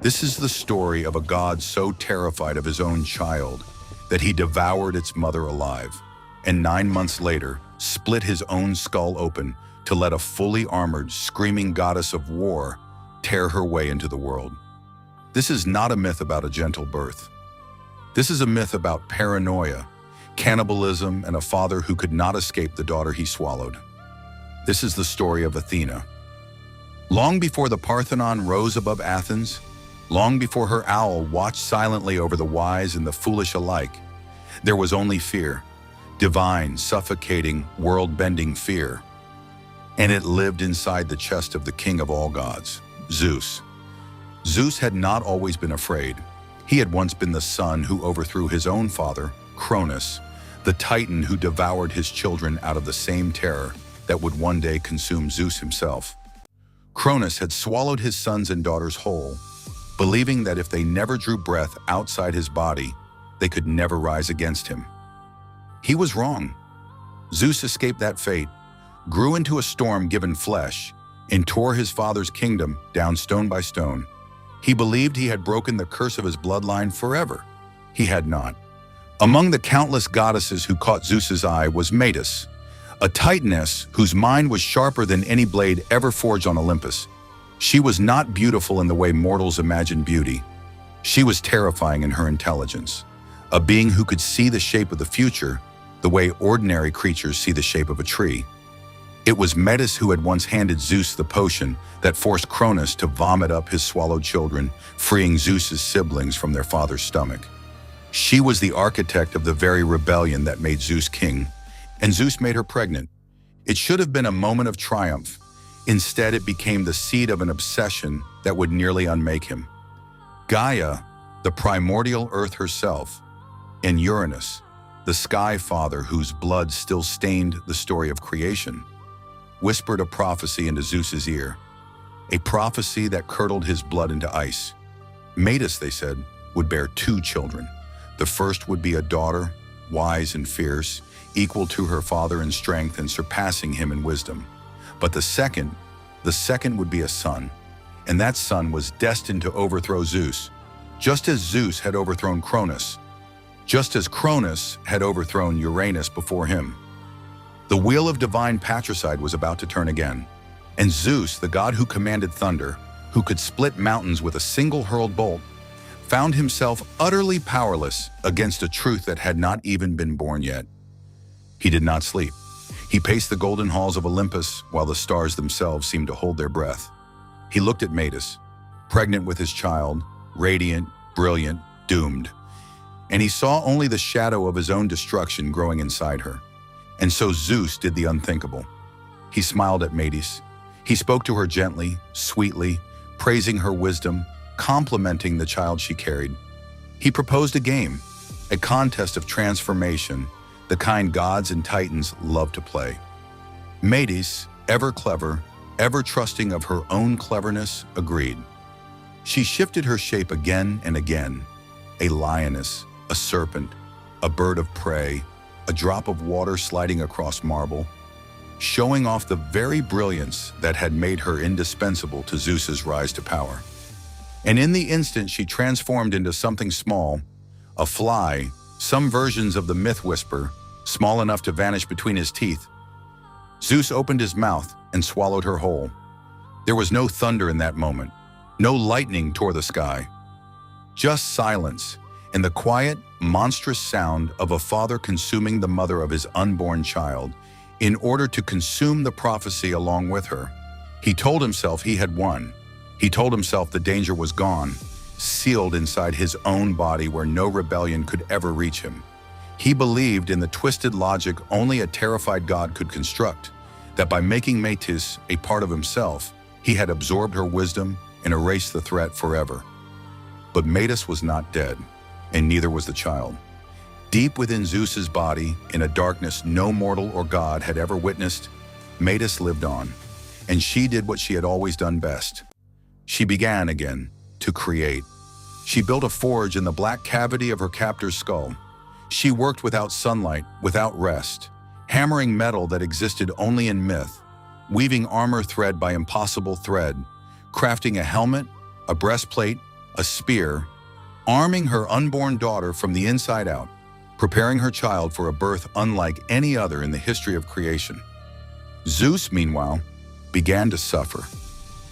This is the story of a god so terrified of his own child that he devoured its mother alive, and 9 months later split his own skull open to let a fully armored, screaming goddess of war tear her way into the world. This is not a myth about a gentle birth. This is a myth about paranoia, cannibalism, and a father who could not escape the daughter he swallowed. This is the story of Athena. Long before the Parthenon rose above Athens, long before her owl watched silently over the wise and the foolish alike, there was only fear, divine, suffocating, world-bending fear. And it lived inside the chest of the king of all gods, Zeus. Zeus had not always been afraid. He had once been the son who overthrew his own father, Cronus, the titan who devoured his children out of the same terror that would one day consume Zeus himself. Cronus had swallowed his sons and daughters whole, believing that if they never drew breath outside his body, they could never rise against him. He was wrong. Zeus escaped that fate, grew into a storm-given flesh, and tore his father's kingdom down stone by stone. He believed he had broken the curse of his bloodline forever. He had not. Among the countless goddesses who caught Zeus's eye was Metis, a titaness whose mind was sharper than any blade ever forged on Olympus. She was not beautiful in the way mortals imagine beauty. She was terrifying in her intelligence, a being who could see the shape of the future the way ordinary creatures see the shape of a tree. It was Metis who had once handed Zeus the potion that forced Cronus to vomit up his swallowed children, freeing Zeus's siblings from their father's stomach. She was the architect of the very rebellion that made Zeus king, and Zeus made her pregnant. It should have been a moment of triumph. Instead, it became the seed of an obsession that would nearly unmake him. Gaia, the primordial earth herself, and Uranus, the sky father whose blood still stained the story of creation, whispered a prophecy into Zeus's ear, a prophecy that curdled his blood into ice. Metis, they said, would bear 2 children. The first would be a daughter, wise and fierce, equal to her father in strength and surpassing him in wisdom. But the second would be a son, and that son was destined to overthrow Zeus, just as Zeus had overthrown Cronus, just as Cronus had overthrown Uranus before him. The wheel of divine patricide was about to turn again, and Zeus, the god who commanded thunder, who could split mountains with a single hurled bolt, found himself utterly powerless against a truth that had not even been born yet. He did not sleep. He paced the golden halls of Olympus while the stars themselves seemed to hold their breath. He looked at Metis, pregnant with his child, radiant, brilliant, doomed. And he saw only the shadow of his own destruction growing inside her. And so Zeus did the unthinkable. He smiled at Metis. He spoke to her gently, sweetly, praising her wisdom, complimenting the child she carried. He proposed a game, a contest of transformation, the kind gods and titans love to play. Metis, ever clever, ever trusting of her own cleverness, agreed. She shifted her shape again and again, a lioness, a serpent, a bird of prey, a drop of water sliding across marble, showing off the very brilliance that had made her indispensable to Zeus's rise to power. And in the instant she transformed into something small, a fly, some versions of the myth whisper, small enough to vanish between his teeth. Zeus opened his mouth and swallowed her whole. There was no thunder in that moment. No lightning tore the sky. Just silence and the quiet, monstrous sound of a father consuming the mother of his unborn child in order to consume the prophecy along with her. He told himself he had won. He told himself the danger was gone, sealed inside his own body where no rebellion could ever reach him. He believed in the twisted logic only a terrified god could construct, that by making Metis a part of himself, he had absorbed her wisdom and erased the threat forever. But Metis was not dead, and neither was the child. Deep within Zeus's body, in a darkness no mortal or god had ever witnessed, Metis lived on, and she did what she had always done best. She began again to create. She built a forge in the black cavity of her captor's skull. She worked without sunlight, without rest, hammering metal that existed only in myth, weaving armor thread by impossible thread, crafting a helmet, a breastplate, a spear, arming her unborn daughter from the inside out, preparing her child for a birth unlike any other in the history of creation. Zeus, meanwhile, began to suffer.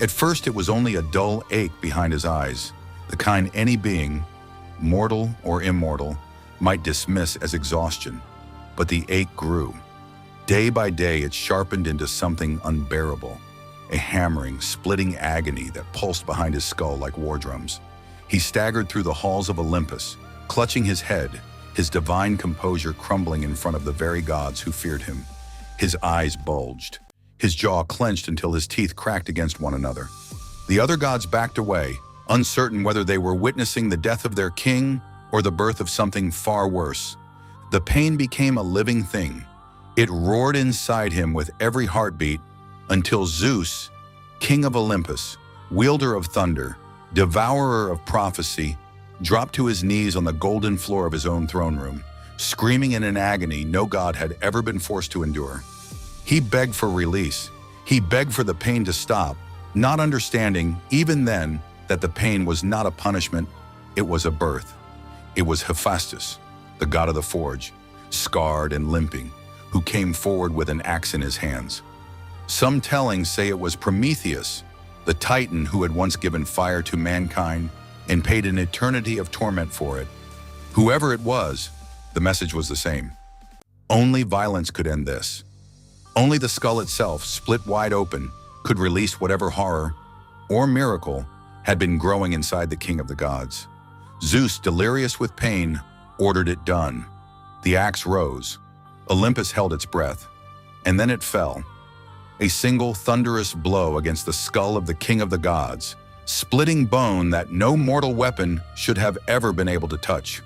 At first, it was only a dull ache behind his eyes, the kind any being, mortal or immortal, might dismiss as exhaustion. But the ache grew. Day by day, it sharpened into something unbearable, a hammering, splitting agony that pulsed behind his skull like war drums. He staggered through the halls of Olympus, clutching his head, his divine composure crumbling in front of the very gods who feared him. His eyes bulged. His jaw clenched until his teeth cracked against one another. The other gods backed away, uncertain whether they were witnessing the death of their king or the birth of something far worse. The pain became a living thing. It roared inside him with every heartbeat until Zeus, king of Olympus, wielder of thunder, devourer of prophecy, dropped to his knees on the golden floor of his own throne room, screaming in an agony no god had ever been forced to endure. He begged for release. He begged for the pain to stop, not understanding, even then, that the pain was not a punishment, it was a birth. It was Hephaestus, the god of the forge, scarred and limping, who came forward with an axe in his hands. Some tellings say it was Prometheus, the titan who had once given fire to mankind and paid an eternity of torment for it. Whoever it was, the message was the same. Only violence could end this. Only the skull itself, split wide open, could release whatever horror or miracle had been growing inside the king of the gods. Zeus, delirious with pain, ordered it done. The axe rose. Olympus held its breath, and then it fell. A single thunderous blow against the skull of the king of the gods, splitting bone that no mortal weapon should have ever been able to touch.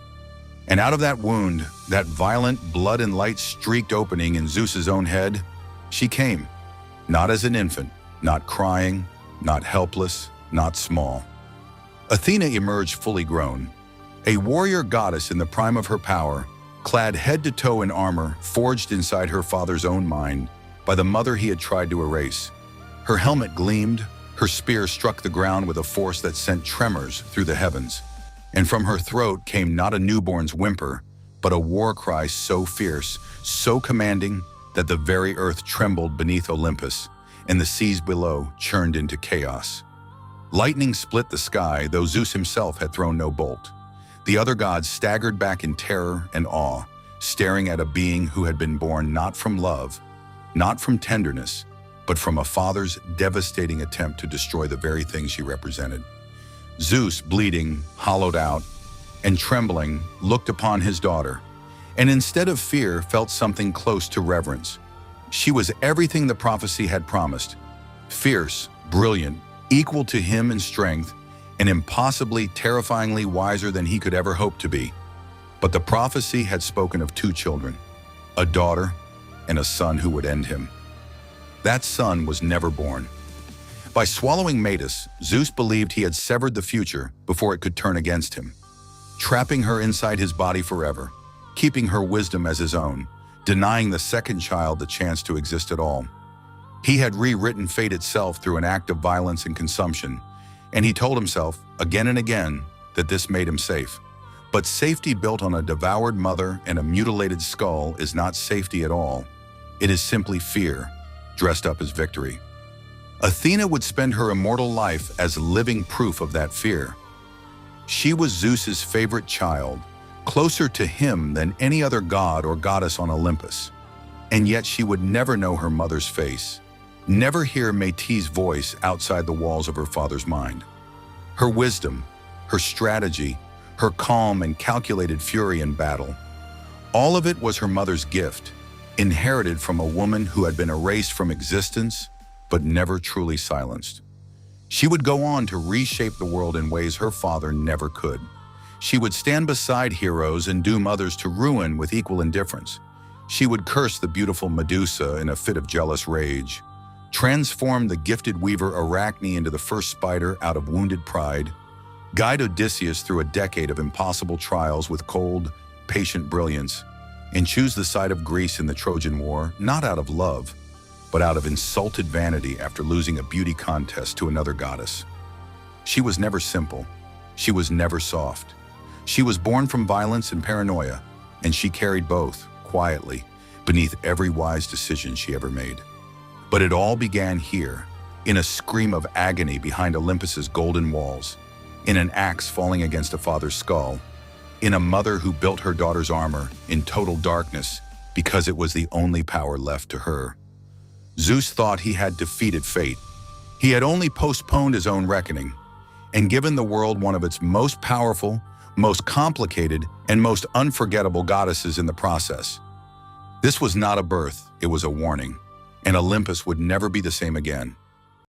And out of that wound, that violent blood and light streaked opening in Zeus's own head, she came, not as an infant, not crying, not helpless, not small. Athena emerged fully grown, a warrior goddess in the prime of her power, clad head to toe in armor forged inside her father's own mind by the mother he had tried to erase. Her helmet gleamed, her spear struck the ground with a force that sent tremors through the heavens, and from her throat came not a newborn's whimper, but a war cry so fierce, so commanding, that the very earth trembled beneath Olympus, and the seas below churned into chaos. Lightning split the sky, though Zeus himself had thrown no bolt. The other gods staggered back in terror and awe, staring at a being who had been born not from love, not from tenderness, but from a father's devastating attempt to destroy the very thing she represented. Zeus, bleeding, hollowed out, and trembling, looked upon his daughter, and instead of fear, felt something close to reverence. She was everything the prophecy had promised: fierce, brilliant, equal to him in strength, and impossibly, terrifyingly wiser than he could ever hope to be. But the prophecy had spoken of two children, a daughter and a son who would end him. That son was never born. By swallowing Metis, Zeus believed he had severed the future before it could turn against him, trapping her inside his body forever, keeping her wisdom as his own, denying the second child the chance to exist at all. He had rewritten fate itself through an act of violence and consumption, and he told himself again and again that this made him safe. But safety built on a devoured mother and a mutilated skull is not safety at all. It is simply fear, dressed up as victory. Athena would spend her immortal life as living proof of that fear. She was Zeus's favorite child, closer to him than any other god or goddess on Olympus. And yet she would never know her mother's face, never hear Metis' voice outside the walls of her father's mind. Her wisdom, her strategy, her calm and calculated fury in battle, all of it was her mother's gift, inherited from a woman who had been erased from existence, but never truly silenced. She would go on to reshape the world in ways her father never could. She would stand beside heroes and doom others to ruin with equal indifference. She would curse the beautiful Medusa in a fit of jealous rage, transform the gifted weaver Arachne into the first spider out of wounded pride, guide Odysseus through a decade of impossible trials with cold, patient brilliance, and choose the side of Greece in the Trojan War, not out of love, but out of insulted vanity after losing a beauty contest to another goddess. She was never simple, She was never soft. She was born from violence and paranoia, and she carried both, quietly, beneath every wise decision she ever made. But it all began here, in a scream of agony behind Olympus's golden walls, in an axe falling against a father's skull, in a mother who built her daughter's armor in total darkness because it was the only power left to her. Zeus thought he had defeated fate. He had only postponed his own reckoning and given the world one of its most powerful, most complicated, and most unforgettable goddesses in the process. This was not a birth, it was a warning, and Olympus would never be the same again.